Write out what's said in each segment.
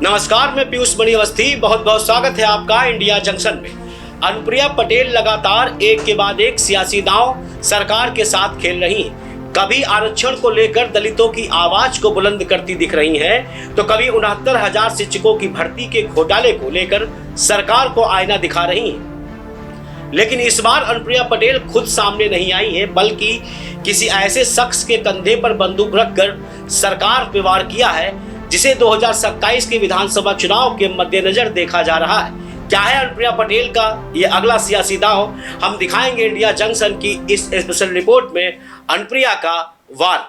नमस्कार, मैं पीयूष मणि अवस्थी। बहुत बहुत स्वागत है आपका इंडिया जंक्शन में। अनुप्रिया पटेल लगातार एक के बाद एक सियासी दांव सरकार के साथ खेल रही हैं। कभी आरक्षण को लेकर दलितों की आवाज को बुलंद करती दिख रही हैं, तो कभी 69,000 शिक्षकों की भर्ती के घोटाले को लेकर सरकार को आईना दिखा रही हैं। लेकिन इस बार अनुप्रिया पटेल खुद सामने नहीं आई है, बल्कि किसी ऐसे शख्स के कंधे पर बंदूक रखकर सरकार पे वार किया है, जिसे 2027 के विधानसभा चुनाव के मद्देनजर देखा जा रहा है। क्या है अनुप्रिया पटेल का ये अगला सियासी दांव, हम दिखाएंगे इंडिया जंक्शन की इस स्पेशल रिपोर्ट में। अनुप्रिया का वार।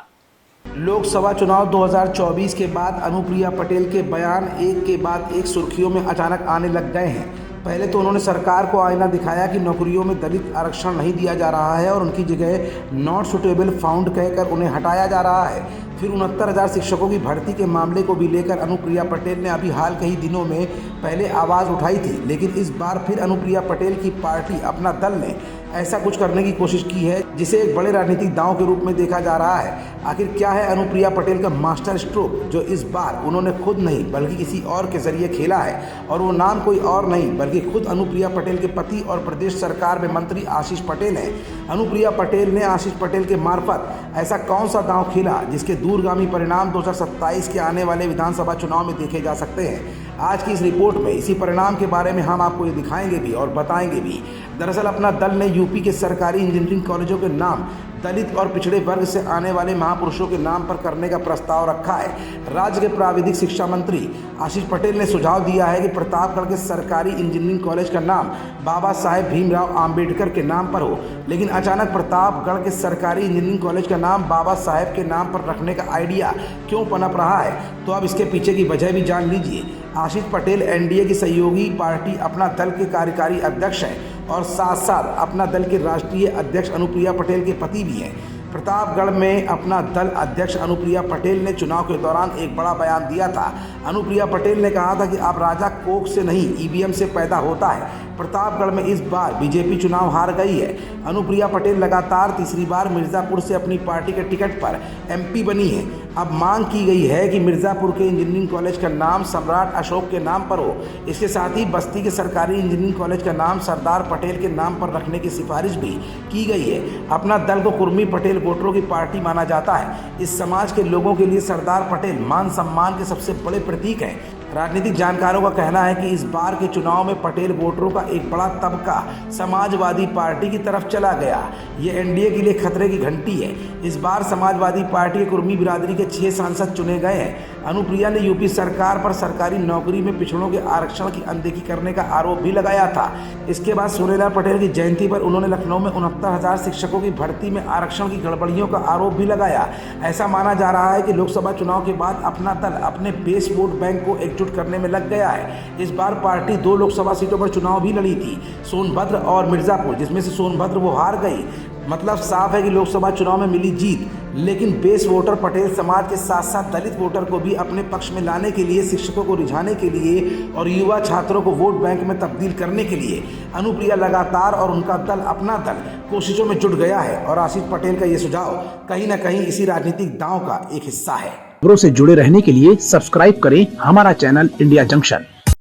लोकसभा चुनाव 2024 के बाद अनुप्रिया पटेल के बयान एक के बाद एक सुर्खियों में अचानक आने लग गए हैं। पहले तो उन्होंने सरकार को आईना दिखाया कि नौकरियों में दलित आरक्षण नहीं दिया जा रहा है और उनकी जगह नॉट सुटेबल फाउंड कहकर उन्हें हटाया जा रहा है। फिर 69,000 शिक्षकों की भर्ती के मामले को भी लेकर अनुप्रिया पटेल ने अभी हाल के ही दिनों में पहले आवाज़ उठाई थी, लेकिन इस बार फिर अनुप्रिया पटेल की पार्टी, अपना दल ने ऐसा कुछ करने की कोशिश की है जिसे एक बड़े राजनीतिक दांव के रूप में देखा जा रहा है। आखिर क्या है अनुप्रिया पटेल का मास्टर स्ट्रोक, जो इस बार उन्होंने खुद नहीं बल्कि किसी और के जरिए खेला है, और वो नाम कोई और नहीं बल्कि खुद अनुप्रिया पटेल के पति और प्रदेश सरकार में मंत्री आशीष पटेल हैं। अनुप्रिया पटेल ने आशीष पटेल के मार्फत ऐसा कौन सा दांव खेला जिसके दूरगामी परिणाम 2027 के आने वाले विधानसभा चुनाव में देखे जा सकते हैं। आज की इस रिपोर्ट में इसी परिणाम के बारे में हम आपको ये दिखाएंगे भी और बताएंगे भी। दरअसल अपना दल ने यूपी के सरकारी इंजीनियरिंग कॉलेजों के नाम दलित और पिछड़े वर्ग से आने वाले महापुरुषों के नाम पर करने का प्रस्ताव रखा है। राज्य के प्राविधिक शिक्षा मंत्री आशीष पटेल ने सुझाव दिया है कि प्रतापगढ़ के सरकारी इंजीनियरिंग कॉलेज का नाम बाबा साहेब भीमराव आम्बेडकर के नाम पर हो, लेकिन अचानक प्रतापगढ़ के सरकारी इंजीनियरिंग कॉलेज का नाम बाबा साहेब के नाम पर रखने का आइडिया क्यों पनप रहा है, तो अब इसके पीछे की वजह भी जान लीजिए। आशीष पटेल एनडीए की सहयोगी पार्टी अपना दल के कार्यकारी अध्यक्ष हैं और साथ साथ अपना दल के राष्ट्रीय अध्यक्ष अनुप्रिया पटेल के पति भी हैं। प्रतापगढ़ में अपना दल अध्यक्ष अनुप्रिया पटेल ने चुनाव के दौरान एक बड़ा बयान दिया था। अनुप्रिया पटेल ने कहा था कि अब राजा कोख से नहीं ईवीएम से पैदा होता है। प्रतापगढ़ में इस बार बीजेपी चुनाव हार गई है। अनुप्रिया पटेल लगातार तीसरी बार मिर्ज़ापुर से अपनी पार्टी के टिकट पर एमपी बनी है। अब मांग की गई है कि मिर्ज़ापुर के इंजीनियरिंग कॉलेज का नाम सम्राट अशोक के नाम पर हो। इसके साथ ही बस्ती के सरकारी इंजीनियरिंग कॉलेज का नाम सरदार पटेल के नाम पर रखने की सिफारिश भी की गई है। अपना दल को कुर्मी पटेल वोटरों की पार्टी माना जाता है। इस समाज के लोगों के लिए सरदार पटेल मान सम्मान के सबसे बड़े प्रतीक हैं। राजनीतिक जानकारों का कहना है कि इस बार के चुनाव में पटेल वोटरों का एक बड़ा तबका समाजवादी पार्टी की तरफ चला गया। ये एनडीए के लिए खतरे की घंटी है। इस बार समाजवादी पार्टी के कुर्मी बिरादरी के 6 सांसद चुने गए हैं। अनुप्रिया ने यूपी सरकार पर सरकारी नौकरी में पिछड़ों के आरक्षण की अनदेखी करने का आरोप भी लगाया था। इसके बाद सोनेलाल पटेल की जयंती पर उन्होंने लखनऊ में 69,000 शिक्षकों की भर्ती में आरक्षण की गड़बड़ियों का आरोप भी लगाया। ऐसा माना जा रहा है कि लोकसभा चुनाव के बाद अपना दल अपने बेस वोट बैंक को एकजुट करने में लग गया है। इस बार पार्टी 2 लोकसभा सीटों पर चुनाव भी लड़ी थी, सोनभद्र और मिर्ज़ापुर, जिसमें से सोनभद्र वो हार गई। मतलब साफ है कि लोकसभा चुनाव में मिली जीत, लेकिन बेस वोटर पटेल समाज के साथ साथ दलित वोटर को भी अपने पक्ष में लाने के लिए, शिक्षकों को रिझाने के लिए और युवा छात्रों को वोट बैंक में तब्दील करने के लिए अनुप्रिया लगातार और उनका दल, अपना दल, कोशिशों में जुट गया है। और आशीष पटेल का ये सुझाव कहीं ना कहीं इसी राजनीतिक दांव का एक हिस्सा है। खबरों से जुड़े रहने के लिए सब्सक्राइब करें हमारा चैनल इंडिया जंक्शन।